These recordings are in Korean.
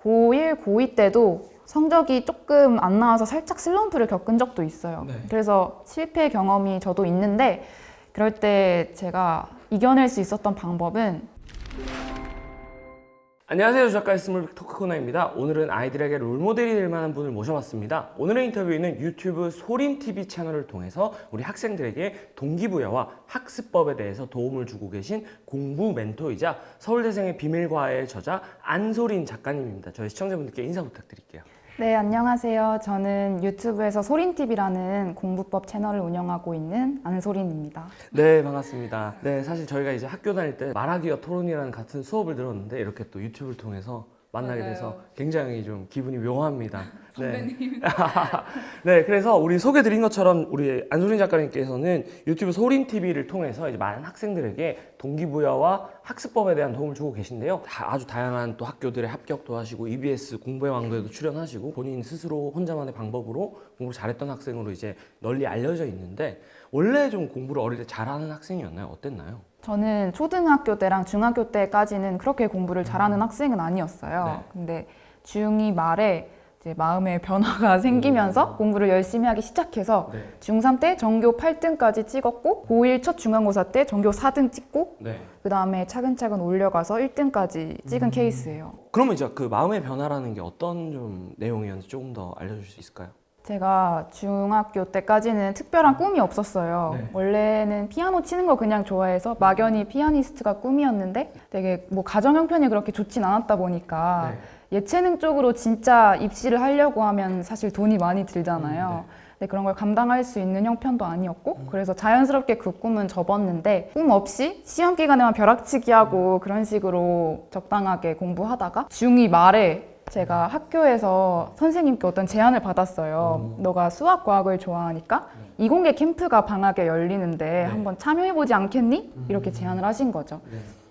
고1, 고2 때도 성적이 조금 안 나와서 살짝 슬럼프를 겪은 적도 있어요. 네. 그래서 실패 경험이 저도 있는데 그럴 때 제가 이겨낼 수 있었던 방법은 안녕하세요. 작가의 스몰 토크 코너입니다. 오늘은 아이들에게 롤모델이 될 만한 분을 모셔봤습니다. 오늘의 인터뷰는 유튜브 소림TV 채널을 통해서 우리 학생들에게 동기부여와 학습법에 대해서 도움을 주고 계신 공부 멘토이자 서울대생의 비밀과외의 저자 안소린 작가님입니다. 저희 시청자분들께 인사 부탁드릴게요. 네, 안녕하세요. 저는 유튜브에서 소린TV라는 공부법 채널을 운영하고 있는 안소린입니다. 네, 반갑습니다. 네, 사실 저희가 이제 학교 다닐 때 말하기와 토론이라는 같은 수업을 들었는데 이렇게 또 유튜브를 통해서 만나게 돼서 굉장히 좀 기분이 묘합니다. 선배님. 네, 그래서 우리 소개드린 것처럼 우리 안소린 작가님께서는 유튜브 소림TV를 통해서 이제 많은 학생들에게 동기부여와 학습법에 대한 도움을 주고 계신데요. 아주 다양한 또 학교들의 합격도 하시고 EBS 공부의 왕도에도 출연하시고 본인 스스로 혼자만의 방법으로 공부를 잘했던 학생으로 이제 널리 알려져 있는데 원래 좀 공부를 어릴 때 잘하는 학생이었나요? 어땠나요? 저는 초등학교 때랑 중학교 때까지는 그렇게 공부를 잘하는 학생은 아니었어요. 네. 근데 중2 말에 이제 마음의 변화가 생기면서 공부를 열심히 하기 시작해서 네. 중3 때 전교 8등까지 찍었고 고1 첫 중간고사 때 전교 4등 찍고 네. 그 다음에 차근차근 올려가서 1등까지 찍은 케이스예요. 그러면 이제 그 마음의 변화라는 게 어떤 좀 내용이었는지 조금 더 알려줄 수 있을까요? 제가 중학교 때까지는 특별한 꿈이 없었어요. 네. 원래는 피아노 치는 거 그냥 좋아해서 막연히 피아니스트가 꿈이었는데 되게 뭐 가정 형편이 그렇게 좋진 않았다 보니까 예체능 쪽으로 진짜 입시를 하려고 하면 사실 돈이 많이 들잖아요. 근데 그런 걸 감당할 수 있는 형편도 아니었고 그래서 자연스럽게 그 꿈은 접었는데 꿈 없이 시험 기간에만 벼락치기 하고 그런 식으로 적당하게 공부하다가 중2 말에 제가 학교에서 선생님께 어떤 제안을 받았어요. 너가 수학, 과학을 좋아하니까 이공계 캠프가 방학에 열리는데 한번 참여해보지 않겠니? 이렇게 제안을 하신 거죠.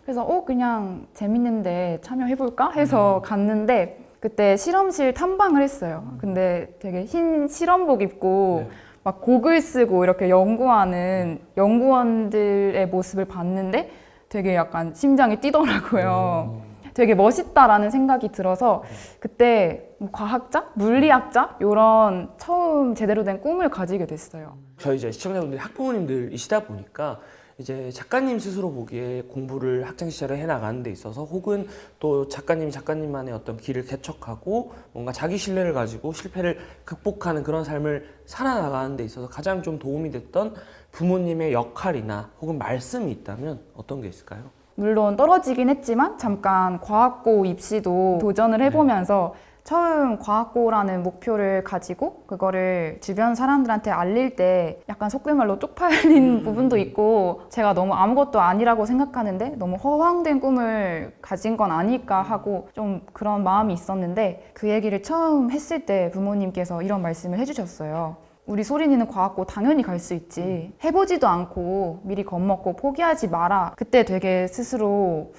그래서 그냥 재밌는데 참여해볼까? 해서 갔는데 그때 실험실 탐방을 했어요. 근데 되게 흰 실험복 입고 막 고글 쓰고 이렇게 연구하는 연구원들의 모습을 봤는데 되게 약간 심장이 뛰더라고요. 되게 멋있다라는 생각이 들어서 그때 뭐 과학자, 물리학자 이런 처음 제대로 된 꿈을 가지게 됐어요. 저희 이제 시청자분들이 학부모님들이시다 보니까 이제 작가님 스스로 보기에 공부를 학창 시절에 해나가는 데 있어서 혹은 또 작가님이 작가님만의 어떤 길을 개척하고 뭔가 자기 신뢰를 가지고 실패를 극복하는 그런 삶을 살아나가는 데 있어서 가장 좀 도움이 됐던 부모님의 역할이나 혹은 말씀이 있다면 어떤 게 있을까요? 물론 떨어지긴 했지만 잠깐 과학고 입시도 도전을 해보면서 처음 과학고라는 목표를 가지고 그거를 주변 사람들한테 알릴 때 약간 속된 말로 쪽팔린 부분도 있고 제가 너무 아무것도 아니라고 생각하는데 너무 허황된 꿈을 가진 건 아닐까 하고 좀 그런 마음이 있었는데 그 얘기를 처음 했을 때 부모님께서 이런 말씀을 해주셨어요. 우리 소린이는 과학고 당연히 갈 수 있지. 해보지도 않고 미리 겁먹고 포기하지 마라. 그때 되게 스스로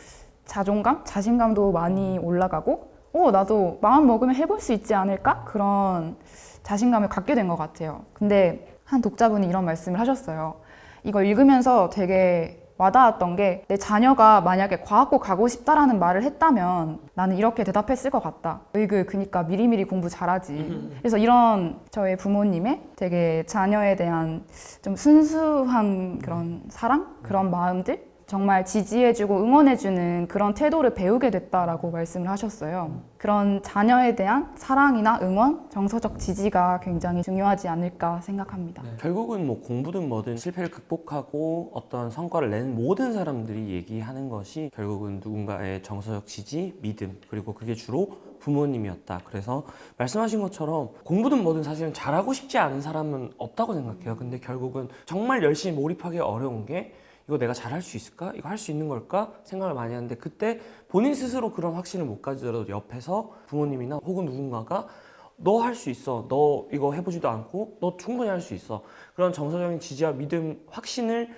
자존감, 자신감도 많이 올라가고 나도 마음 먹으면 해볼 수 있지 않을까? 그런 자신감을 갖게 된 것 같아요. 근데 한 독자분이 이런 말씀을 하셨어요. 이걸 읽으면서 되게 와닿았던 게 내 자녀가 만약에 과학고 가고 싶다라는 말을 했다면 나는 이렇게 대답했을 것 같다. 그니까 미리미리 공부 잘하지. 그래서 이런 저의 부모님의 되게 자녀에 대한 좀 순수한 그런 사랑? 그런 마음들? 정말 지지해주고 응원해주는 그런 태도를 배우게 됐다라고 말씀을 하셨어요. 그런 자녀에 대한 사랑이나 응원, 정서적 지지가 굉장히 중요하지 않을까 생각합니다. 결국은 뭐 공부든 뭐든 실패를 극복하고 어떤 성과를 내는 모든 사람들이 얘기하는 것이 결국은 누군가의 정서적 지지, 믿음, 그리고 그게 주로 부모님이었다. 그래서 말씀하신 것처럼 공부든 뭐든 사실은 잘하고 싶지 않은 사람은 없다고 생각해요. 근데 결국은 정말 열심히 몰입하기 어려운 게 이거 내가 잘할 수 있을까? 이거 할 수 있는 걸까? 생각을 많이 하는데 그때 본인 스스로 그런 확신을 못 가지더라도 옆에서 부모님이나 혹은 누군가가 너 할 수 있어. 너 이거 해보지도 않고 너 충분히 할 수 있어. 그런 정서적인 지지와 믿음, 확신을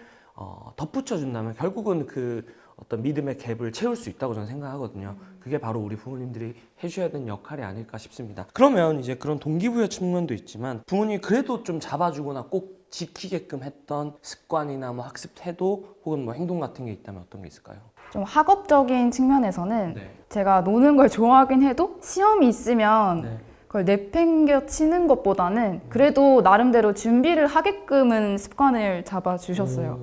덧붙여준다면 결국은 그 어떤 믿음의 갭을 채울 수 있다고 저는 생각하거든요. 그게 바로 우리 부모님들이 해주셔야 되는 역할이 아닐까 싶습니다. 그러면 이제 그런 동기부여 측면도 있지만 부모님이 그래도 좀 잡아주거나 꼭 지키게끔 했던 습관이나 뭐 학습 태도 혹은 뭐 행동 같은 게 있다면 어떤 게 있을까요? 좀 학업적인 측면에서는 네. 제가 노는 걸 좋아하긴 해도 시험이 있으면 네. 그걸 내팽겨 치는 것보다는 그래도 나름대로 준비를 하게끔은 습관을 잡아주셨어요.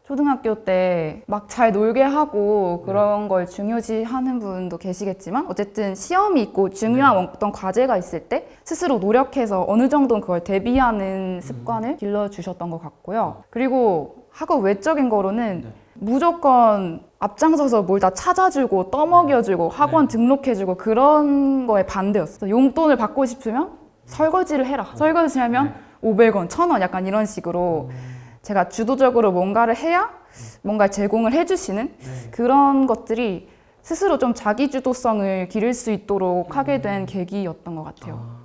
초등학교 때 막 잘 놀게 하고 그런 걸 중요시하는 분도 계시겠지만 어쨌든 시험이 있고 중요한 어떤 과제가 있을 때 스스로 노력해서 어느 정도는 그걸 대비하는 습관을 길러주셨던 것 같고요. 그리고 학업 외적인 거로는 무조건 앞장서서 뭘 다 찾아주고 떠먹여주고 학원 등록해주고 그런 거에 반대였어요. 용돈을 받고 싶으면 설거지를 해라. 설거지 하면 500원, 1000원 약간 이런 식으로 제가 주도적으로 뭔가를 해야 뭔가 제공을 해주시는 그런 것들이 스스로 좀 자기주도성을 기를 수 있도록 하게 된 계기였던 것 같아요.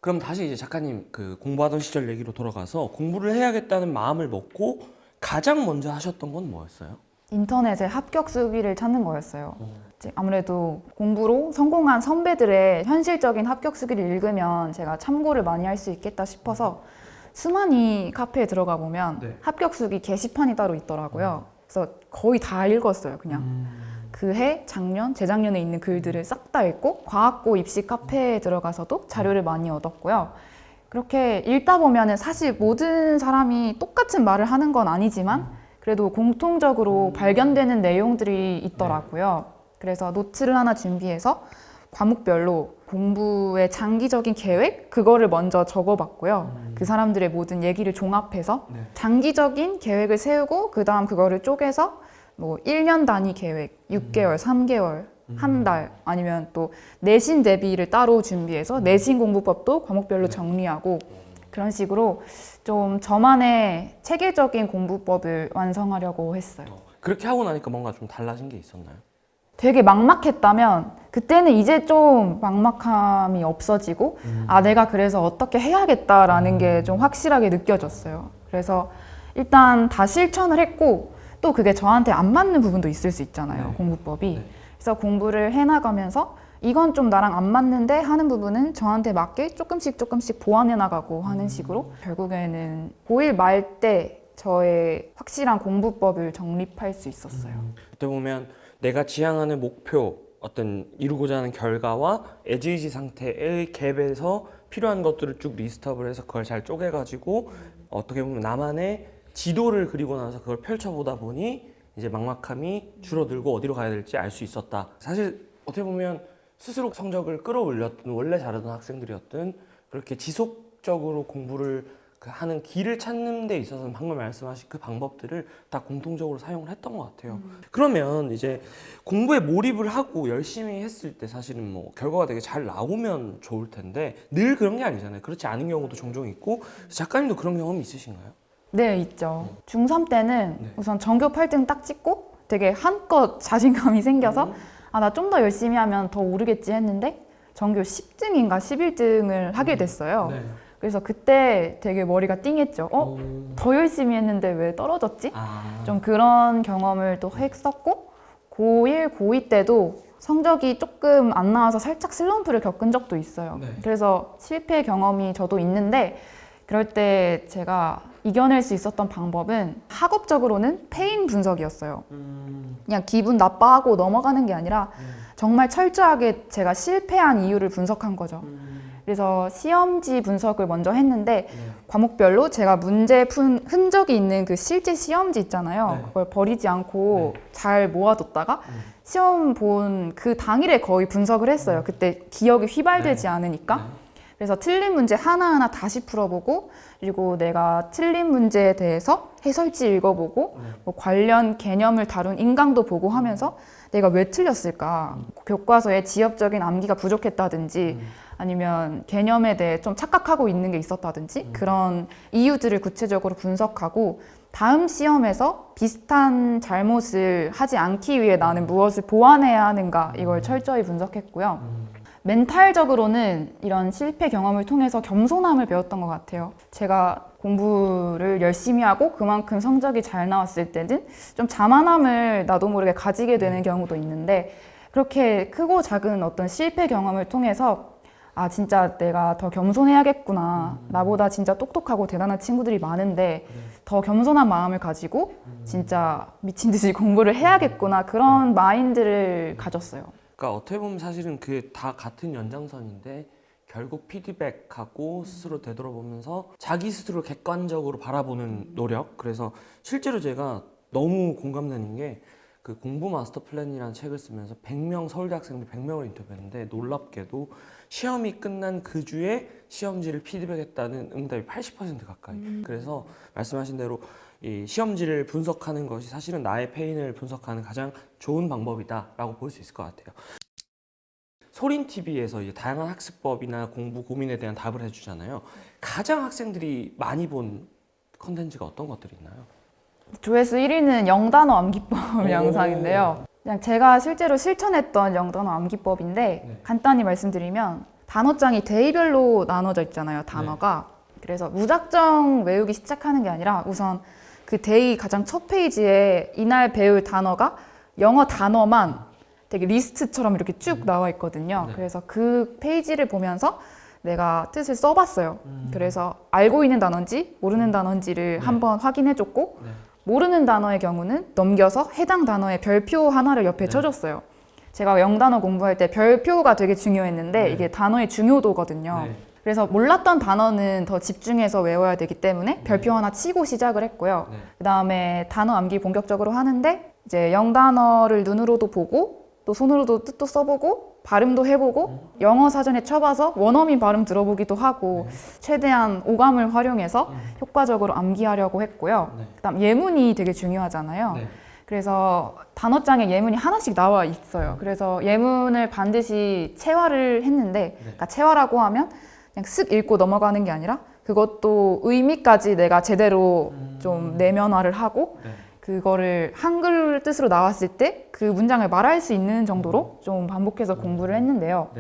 그럼 다시 이제 작가님 그 공부하던 시절 얘기로 돌아가서 공부를 해야겠다는 마음을 먹고 가장 먼저 하셨던 건 뭐였어요? 인터넷에 합격 수기를 찾는 거였어요. 이제 아무래도 공부로 성공한 선배들의 현실적인 합격 수기를 읽으면 제가 참고를 많이 할 수 있겠다 싶어서 수만이 카페에 들어가 보면 합격 수기 게시판이 따로 있더라고요. 그래서 거의 다 읽었어요, 그냥. 그해, 작년, 재작년에 있는 글들을 싹 다 읽고 과학고 입시 카페에 들어가서도 자료를 많이 얻었고요. 그렇게 읽다 보면은 사실 모든 사람이 똑같은 말을 하는 건 아니지만 그래도 공통적으로 발견되는 내용들이 있더라고요. 그래서 노트를 하나 준비해서 과목별로 공부의 장기적인 계획 그거를 먼저 적어봤고요. 그 사람들의 모든 얘기를 종합해서 장기적인 계획을 세우고 그 다음 그거를 쪼개서 뭐 1년 단위 계획, 6개월, 3개월, 한 달 아니면 또 내신 대비를 따로 준비해서 내신 공부법도 과목별로 정리하고 그런 식으로 좀 저만의 체계적인 공부법을 완성하려고 했어요. 그렇게 하고 나니까 뭔가 좀 달라진 게 있었나요? 되게 막막했다면 그때는 이제 좀 막막함이 없어지고 아 내가 그래서 어떻게 해야겠다라는 게 좀 확실하게 느껴졌어요. 그래서 일단 다 실천을 했고 또 그게 저한테 안 맞는 부분도 있을 수 있잖아요. 공부법이. 그래서 공부를 해나가면서 이건 좀 나랑 안 맞는데 하는 부분은 저한테 맞게 조금씩 보완해 나가고 하는 식으로 결국에는 고1 말 때 저의 확실한 공부법을 정립할 수 있었어요. 그때 보면 내가 지향하는 목표, 어떤 이루고자 하는 결과와 에지의지 상태의 갭에서 필요한 것들을 쭉 리스트업을 해서 그걸 잘 쪼개가지고 어떻게 보면 나만의 지도를 그리고 나서 그걸 펼쳐보다 보니 이제 막막함이 줄어들고 어디로 가야 될지 알 수 있었다. 사실 어떻게 보면 스스로 성적을 끌어올렸든 원래 잘하던 학생들이었든 그렇게 지속적으로 공부를 하는 길을 찾는 데 있어서는 방금 말씀하신 그 방법들을 다 공통적으로 사용을 했던 것 같아요. 그러면 이제 공부에 몰입을 하고 열심히 했을 때 사실은 뭐 결과가 되게 잘 나오면 좋을 텐데 늘 그런 게 아니잖아요. 그렇지 않은 경우도 종종 있고 작가님도 그런 경험이 있으신가요? 네, 있죠. 중3 때는 우선 전교 8등 딱 찍고 되게 한껏 자신감이 생겨서 아, 나 좀 더 열심히 하면 더 오르겠지 했는데 전교 10등인가 11등을 하게 됐어요. 그래서 그때 되게 머리가 띵했죠. 더 열심히 했는데 왜 떨어졌지? 좀 그런 경험을 또 했었고 고1, 고2 때도 성적이 조금 안 나와서 살짝 슬럼프를 겪은 적도 있어요. 그래서 실패 경험이 저도 있는데 그럴 때 제가 이겨낼 수 있었던 방법은 학업적으로는 페인 분석이었어요. 그냥 기분 나빠하고 넘어가는 게 아니라 정말 철저하게 제가 실패한 이유를 분석한 거죠. 그래서 시험지 분석을 먼저 했는데 과목별로 제가 문제 푼 흔적이 있는 그 실제 시험지 있잖아요. 그걸 버리지 않고 잘 모아뒀다가 시험 본 그 당일에 거의 분석을 했어요. 그때 기억이 휘발되지 않으니까. 그래서 틀린 문제 하나하나 다시 풀어보고 그리고 내가 틀린 문제에 대해서 해설지 읽어보고 뭐 관련 개념을 다룬 인강도 보고 하면서 내가 왜 틀렸을까? 교과서에 지엽적인 암기가 부족했다든지 아니면 개념에 대해 좀 착각하고 있는 게 있었다든지 그런 이유들을 구체적으로 분석하고 다음 시험에서 비슷한 잘못을 하지 않기 위해 나는 무엇을 보완해야 하는가 이걸 철저히 분석했고요. 멘탈적으로는 이런 실패 경험을 통해서 겸손함을 배웠던 것 같아요. 제가 공부를 열심히 하고 그만큼 성적이 잘 나왔을 때는 좀 자만함을 나도 모르게 가지게 되는 경우도 있는데 그렇게 크고 작은 어떤 실패 경험을 통해서 아, 진짜 내가 더 겸손해야겠구나. 나보다 진짜 똑똑하고 대단한 친구들이 많은데 더 겸손한 마음을 가지고 진짜 미친 듯이 공부를 해야겠구나. 그런 마인드를 가졌어요. 그러니까 어떻게 보면 사실은 그게 다 같은 연장선인데 결국 피드백하고 스스로 되돌아보면서 자기 스스로 객관적으로 바라보는 노력. 그래서 실제로 제가 너무 공감되는 게 그 공부 마스터 플랜이라는 책을 쓰면서 100명 서울대 학생들 100명을 인터뷰했는데 놀랍게도 시험이 끝난 그 주에 시험지를 피드백했다는 응답이 80% 가까이. 그래서 말씀하신 대로 이 시험지를 분석하는 것이 사실은 나의 페인을 분석하는 가장 좋은 방법이다라고 볼 수 있을 것 같아요. 소린TV에서 이제 다양한 학습법이나 공부 고민에 대한 답을 해주잖아요. 가장 학생들이 많이 본 컨텐츠가 어떤 것들이 있나요? 조회수 1위는 영단어 암기법 영상인데요. 그냥 제가 실제로 실천했던 영단어 암기법인데 네. 간단히 말씀드리면 단어장이 데이별로 나눠져 있잖아요. 단어가. 그래서 무작정 외우기 시작하는 게 아니라 우선 그 데이 가장 첫 페이지에 이날 배울 단어가 영어 단어만 되게 리스트처럼 이렇게 쭉 나와 있거든요. 네. 그래서 그 페이지를 보면서 내가 뜻을 써봤어요. 그래서 알고 있는 단어인지 모르는 단어인지를 네. 한번 확인해줬고 네. 모르는 단어의 경우는 넘겨서 해당 단어의 별표 하나를 옆에 쳐줬어요. 제가 영단어 공부할 때 별표가 되게 중요했는데 이게 단어의 중요도거든요. 그래서 몰랐던 단어는 더 집중해서 외워야 되기 때문에 별표 하나 치고 시작을 했고요. 그 다음에 단어 암기 본격적으로 하는데 이제 영단어를 눈으로도 보고 또 손으로도 뜻도 써보고 발음도 해보고 영어 사전에 쳐봐서 원어민 발음 들어보기도 하고 최대한 오감을 활용해서 효과적으로 암기하려고 했고요. 그다음 예문이 되게 중요하잖아요. 그래서 단어장에 예문이 하나씩 나와 있어요. 그래서 예문을 반드시 체화를 했는데 그러니까 체화라고 하면 그냥 쓱 읽고 넘어가는 게 아니라 그것도 의미까지 내가 제대로 좀 내면화를 하고 그거를 한글 뜻으로 나왔을 때 그 문장을 말할 수 있는 정도로 좀 반복해서 공부를 했는데요.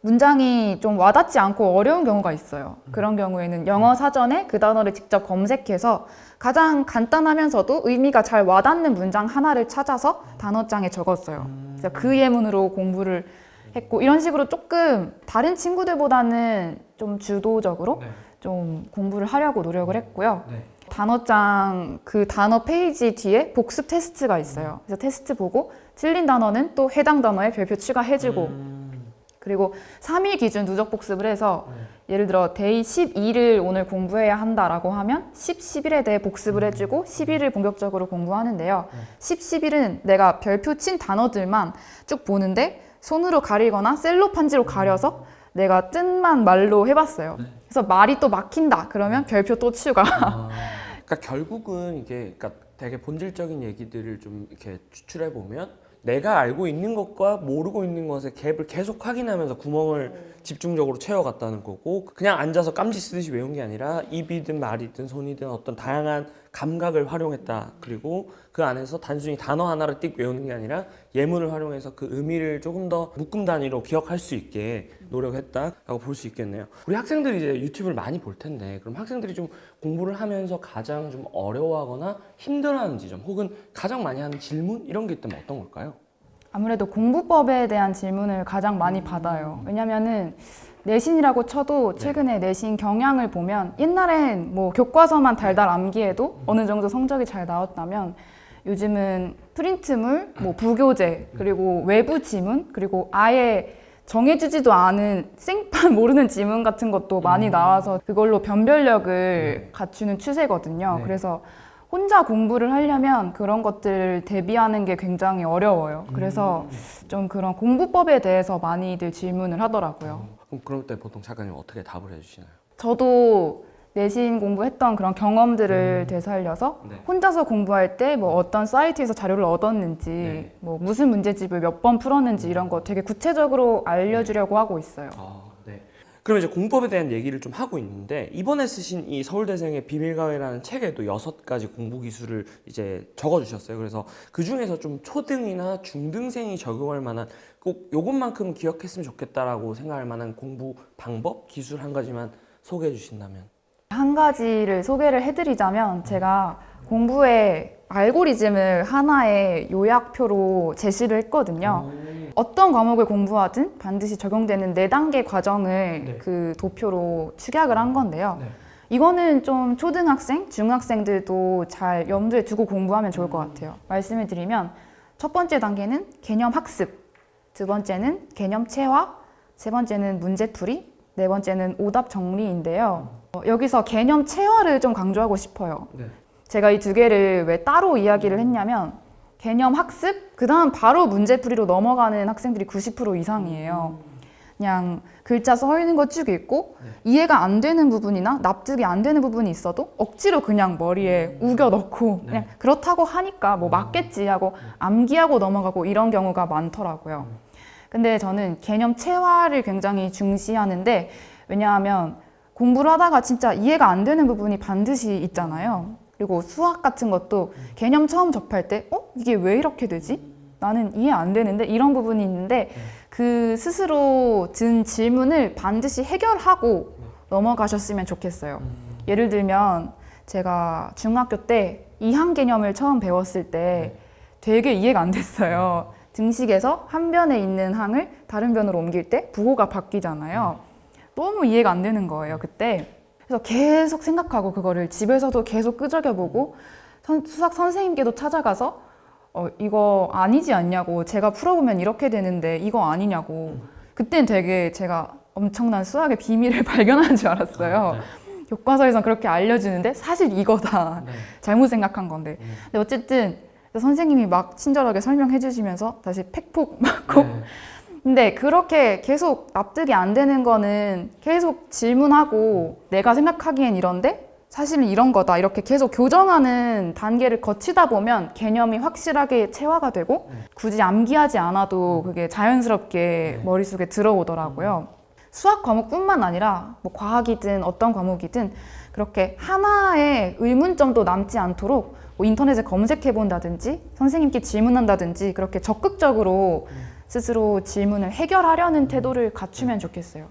문장이 좀 와닿지 않고 어려운 경우가 있어요. 그런 경우에는 영어 사전에 그 단어를 직접 검색해서 가장 간단하면서도 의미가 잘 와닿는 문장 하나를 찾아서 단어장에 적었어요. 그래서 그 예문으로 공부를 했고 이런 식으로 조금 다른 친구들보다는 좀 주도적으로 좀 공부를 하려고 노력을 했고요. 단어장 그 단어 페이지 뒤에 복습 테스트가 있어요. 그래서 테스트 보고 틀린 단어는 또 해당 단어에 별표 추가해주고 그리고 3일 기준 누적 복습을 해서 예를 들어 데이 12를 오늘 공부해야 한다라고 하면 10, 11에 대해 복습을 해주고 11을 본격적으로 공부하는데요. 10, 11은 내가 별표 친 단어들만 쭉 보는데 손으로 가리거나 셀로판지로 가려서 내가 뜻만 말로 해봤어요. 그래서 말이 또 막힌다 그러면 별표 또 추가. 그러니까 결국은 이게 그러니까 되게 본질적인 얘기들을 좀 이렇게 추출해 보면 내가 알고 있는 것과 모르고 있는 것의 갭을 계속 확인하면서 구멍을 집중적으로 채워갔다는 거고 그냥 앉아서 깜지 쓰듯이 외운 게 아니라 입이든 말이든 손이든 어떤 다양한 감각을 활용했다. 그리고 그 안에서 단순히 단어 하나를 띡 외우는 게 아니라 예문을 활용해서 그 의미를 조금 더 묶음 단위로 기억할 수 있게 노력했다라고 볼 수 있겠네요. 우리 학생들이 이제 유튜브를 많이 볼 텐데 그럼 학생들이 좀 공부를 하면서 가장 좀 어려워하거나 힘들어하는 지점 혹은 가장 많이 하는 질문 이런 게 있다면 어떤 걸까요? 아무래도 공부법에 대한 질문을 가장 많이 받아요. 왜냐면은 내신이라고 쳐도 최근에 내신 경향을 보면 옛날엔 뭐 교과서만 달달 암기해도 어느 정도 성적이 잘 나왔다면 요즘은 프린트물, 뭐 부교재, 그리고 외부 지문, 그리고 아예 정해지지도 않은 생판 모르는 지문 같은 것도 많이 나와서 그걸로 변별력을 갖추는 추세거든요. 그래서 혼자 공부를 하려면 그런 것들을 대비하는 게 굉장히 어려워요. 그래서 좀 그런 공부법에 대해서 많이들 질문을 하더라고요. 그럼 그럴 때 보통 작가님 어떻게 답을 해주시나요? 저도 내신 공부했던 그런 경험들을 되살려서 혼자서 공부할 때 뭐 어떤 사이트에서 자료를 얻었는지 뭐 무슨 문제집을 몇 번 풀었는지 이런 거 되게 구체적으로 알려주려고 하고 있어요. 그럼 이제 공법에 대한 얘기를 좀 하고 있는데 이번에 쓰신 이 서울대생의 비밀가회라는 책에도 6가지 공부 기술을 이제 적어주셨어요. 그래서 그 중에서 좀 초등이나 중등생이 적용할 만한 꼭 요것만큼 기억했으면 좋겠다라고 생각할 만한 공부 방법, 기술 한 가지만 소개해 주신다면. 한 가지를 소개를 해드리자면 제가 공부의 알고리즘을 하나의 요약표로 제시를 했거든요. 어떤 과목을 공부하든 반드시 적용되는 4단계 과정을 네. 그 도표로 축약을 한 건데요. 네. 이거는 좀 초등학생, 중학생들도 잘 염두에 두고 공부하면 좋을 것 같아요. 말씀을 드리면 첫 번째 단계는 개념 학습, 두 번째는 개념 체화, 세 번째는 문제풀이, 네 번째는 오답 정리인데요. 여기서 개념 체화를 좀 강조하고 싶어요. 네. 제가 이 2개를 왜 따로 이야기를 했냐면 개념 학습, 그 다음 바로 문제풀이로 넘어가는 학생들이 90% 이상이에요. 그냥 글자 써 있는 거 쭉 읽고 이해가 안 되는 부분이나 납득이 안 되는 부분이 있어도 억지로 그냥 머리에 우겨 넣고 그냥 그렇다고 하니까 뭐 맞겠지 하고 암기하고 넘어가고 이런 경우가 많더라고요. 근데 저는 개념 체화를 굉장히 중시하는데 왜냐하면 공부를 하다가 진짜 이해가 안 되는 부분이 반드시 있잖아요. 그리고 수학 같은 것도 개념 처음 접할 때 이게 왜 이렇게 되지? 나는 이해 안 되는데 이런 부분이 있는데 그 스스로 든 질문을 반드시 해결하고 넘어가셨으면 좋겠어요. 예를 들면 제가 중학교 때 이항 개념을 처음 배웠을 때 되게 이해가 안 됐어요. 등식에서 한 변에 있는 항을 다른 변으로 옮길 때 부호가 바뀌잖아요. 너무 이해가 안 되는 거예요, 그때. 그래서 계속 생각하고 그거를 집에서도 계속 끄적여보고 수학 선생님께도 찾아가서 이거 아니지 않냐고, 제가 풀어보면 이렇게 되는데 이거 아니냐고. 그때는 되게 제가 엄청난 수학의 비밀을 발견한 줄 알았어요. 교과서에선 그렇게 알려주는데 사실 이거다. 잘못 생각한 건데. 근데 어쨌든 선생님이 막 친절하게 설명해 주시면서 다시 팩폭 맞고 근데 그렇게 계속 납득이 안 되는 거는 계속 질문하고 내가 생각하기엔 이런데 사실은 이런 거다 이렇게 계속 교정하는 단계를 거치다 보면 개념이 확실하게 체화가 되고 굳이 암기하지 않아도 그게 자연스럽게 머릿속에 들어오더라고요. 수학 과목뿐만 아니라 뭐 과학이든 어떤 과목이든 그렇게 하나의 의문점도 남지 않도록 뭐 인터넷에 검색해 본다든지 선생님께 질문한다든지 그렇게 적극적으로 스스로 질문을 해결하려는 태도를 갖추면 좋겠어요.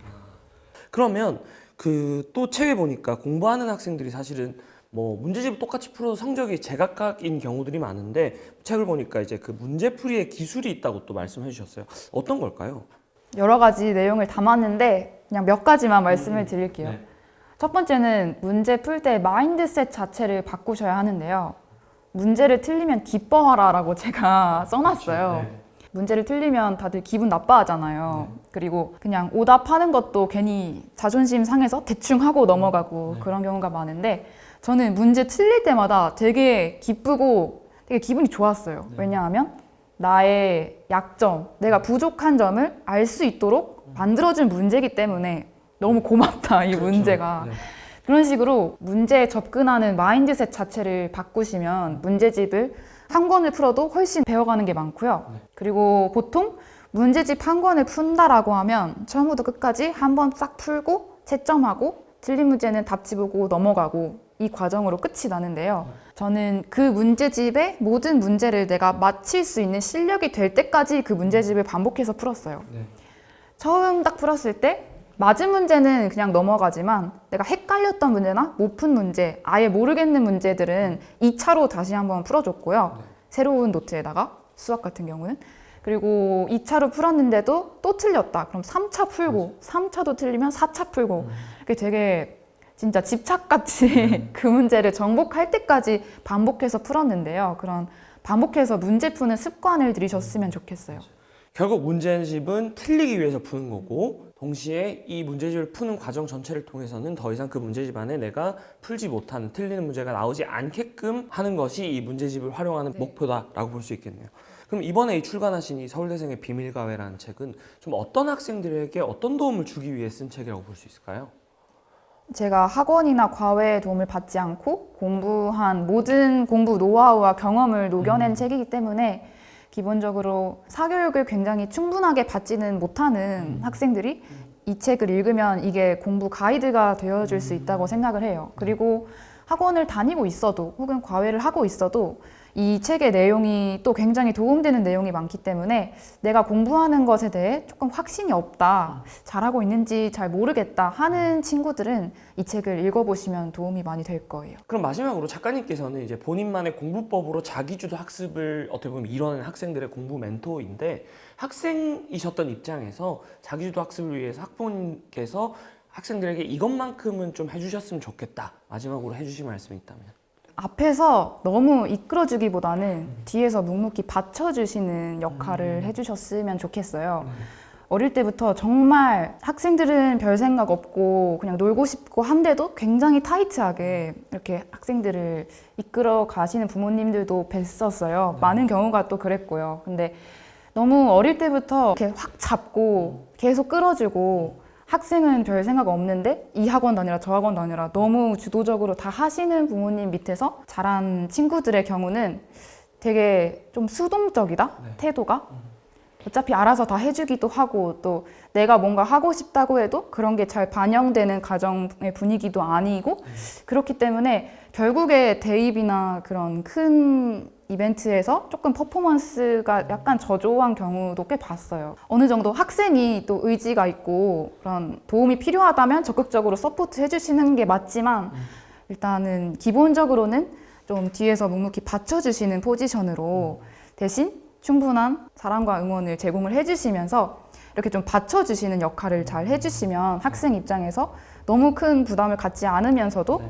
그러면 그 또 책에 보니까 공부하는 학생들이 사실은 뭐 문제집을 똑같이 풀어도 성적이 제각각인 경우들이 많은데 책을 보니까 이제 그 문제풀이의 기술이 있다고 또 말씀해 주셨어요. 어떤 걸까요? 여러 가지 내용을 담았는데 그냥 몇 가지만 말씀을 드릴게요. 네. 첫 번째는 문제 풀 때 마인드셋 자체를 바꾸셔야 하는데요. 문제를 틀리면 기뻐하라 라고 제가 써놨어요. 네. 문제를 틀리면 다들 기분 나빠하잖아요. 그리고 그냥 오답하는 것도 괜히 자존심 상해서 대충 하고 넘어가고 그런 경우가 많은데 저는 문제 틀릴 때마다 되게 기쁘고 되게 기분이 좋았어요. 왜냐하면 나의 약점, 내가 부족한 점을 알 수 있도록 만들어준 문제이기 때문에 너무 고맙다, 이 문제가. 그런 식으로 문제에 접근하는 마인드셋 자체를 바꾸시면 문제집을 한 권을 풀어도 훨씬 배워가는 게 많고요. 그리고 보통 문제집 한 권을 푼다라고 하면 처음부터 끝까지 한 번 싹 풀고 채점하고 틀린 문제는 답지 보고 넘어가고 이 과정으로 끝이 나는데요. 저는 그 문제집의 모든 문제를 내가 맞힐 수 있는 실력이 될 때까지 그 문제집을 반복해서 풀었어요. 처음 딱 풀었을 때 맞은 문제는 그냥 넘어가지만 내가 헷갈렸던 문제나 못 푼 문제, 아예 모르겠는 문제들은 2차로 다시 한번 풀어줬고요. 새로운 노트에다가 수학 같은 경우는. 그리고 2차로 풀었는데도 또 틀렸다. 그럼 3차 풀고 3차도 틀리면 4차 풀고 이렇게 되게 진짜 집착같이 그 문제를 정복할 때까지 반복해서 풀었는데요. 그런 반복해서 문제 푸는 습관을 들이셨으면 좋겠어요. 결국 문제집은 틀리기 위해서 푸는 거고 동시에 이 문제집을 푸는 과정 전체를 통해서는 더 이상 그 문제집 안에 내가 풀지 못하는 틀리는 문제가 나오지 않게끔 하는 것이 이 문제집을 활용하는 목표다라고 볼 수 있겠네요. 그럼 이번에 출간하신 이 서울대생의 비밀과외라는 책은 좀 어떤 학생들에게 어떤 도움을 주기 위해 쓴 책이라고 볼 수 있을까요? 제가 학원이나 과외의 도움을 받지 않고 공부한 모든 공부 노하우와 경험을 녹여낸 책이기 때문에 기본적으로 사교육을 굉장히 충분하게 받지는 못하는 학생들이 이 책을 읽으면 이게 공부 가이드가 되어줄 수 있다고 생각을 해요. 그리고 학원을 다니고 있어도 혹은 과외를 하고 있어도 이 책의 내용이 또 굉장히 도움되는 내용이 많기 때문에 내가 공부하는 것에 대해 조금 확신이 없다, 잘하고 있는지 잘 모르겠다 하는 친구들은 이 책을 읽어보시면 도움이 많이 될 거예요. 그럼 마지막으로 작가님께서는 이제 본인만의 공부법으로 자기주도 학습을 어떻게 보면 이뤄낸 학생들의 공부 멘토인데, 학생이셨던 입장에서 자기주도 학습을 위해서 학부모님께서 학생들에게 이것만큼은 좀 해주셨으면 좋겠다, 마지막으로 해주실 말씀이 있다면? 앞에서 너무 이끌어주기보다는 뒤에서 묵묵히 받쳐주시는 역할을 해주셨으면 좋겠어요. 어릴 때부터 정말 학생들은 별 생각 없고 그냥 놀고 싶고 한데도 굉장히 타이트하게 이렇게 학생들을 이끌어 가시는 부모님들도 뵀었어요. 많은 경우가 또 그랬고요. 근데 너무 어릴 때부터 이렇게 확 잡고 계속 끌어주고, 학생은 별 생각 없는데 이 학원 다니라 저 학원 다니라 너무 주도적으로 다 하시는 부모님 밑에서 자란 친구들의 경우는 되게 좀 수동적이다? 태도가? 어차피 알아서 다 해주기도 하고, 또 내가 뭔가 하고 싶다고 해도 그런 게 잘 반영되는 가정의 분위기도 아니고, 그렇기 때문에 결국에 대입이나 그런 큰 이벤트에서 조금 퍼포먼스가 약간 저조한 경우도 꽤 봤어요. 어느 정도 학생이 또 의지가 있고 그런 도움이 필요하다면 적극적으로 서포트 해주시는 게 맞지만, 일단은 기본적으로는 좀 뒤에서 묵묵히 받쳐주시는 포지션으로 대신 충분한 사랑과 응원을 제공을 해주시면서 이렇게 좀 받쳐주시는 역할을 잘 해주시면 학생 입장에서 너무 큰 부담을 갖지 않으면서도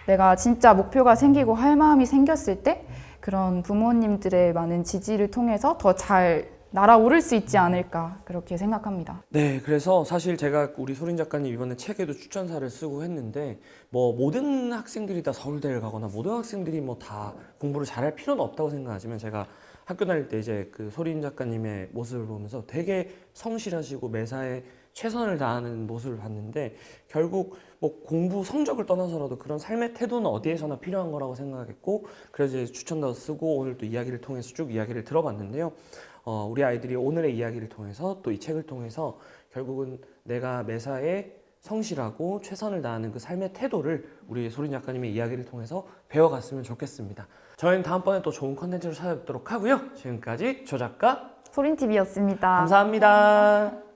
내가 진짜 목표가 생기고 할 마음이 생겼을 때 그런 부모님들의 많은 지지를 통해서 더 잘 날아오를 수 있지 않을까, 그렇게 생각합니다. 네, 그래서 사실 제가 우리 소린 작가님 이번에 책에도 추천사를 쓰고 했는데, 뭐 모든 학생들이 다 서울대를 가거나 모든 학생들이 뭐 다 공부를 잘할 필요는 없다고 생각하지만, 제가 학교 다닐 때 이제 그 소린 작가님의 모습을 보면서 되게 성실하시고 매사에 최선을 다하는 모습을 봤는데, 결국 뭐 공부 성적을 떠나서라도 그런 삶의 태도는 어디에서나 필요한 거라고 생각했고, 그래서 이제 추천도 쓰고 오늘 또 이야기를 통해서 쭉 이야기를 들어봤는데요. 우리 아이들이 오늘의 이야기를 통해서 또 이 책을 통해서 결국은 내가 매사에 성실하고 최선을 다하는 그 삶의 태도를 우리 소린 작가님의 이야기를 통해서 배워갔으면 좋겠습니다. 저희는 다음번에 또 좋은 컨텐츠로 찾아뵙도록 하고요. 지금까지 조 작가 소린TV였습니다. 감사합니다.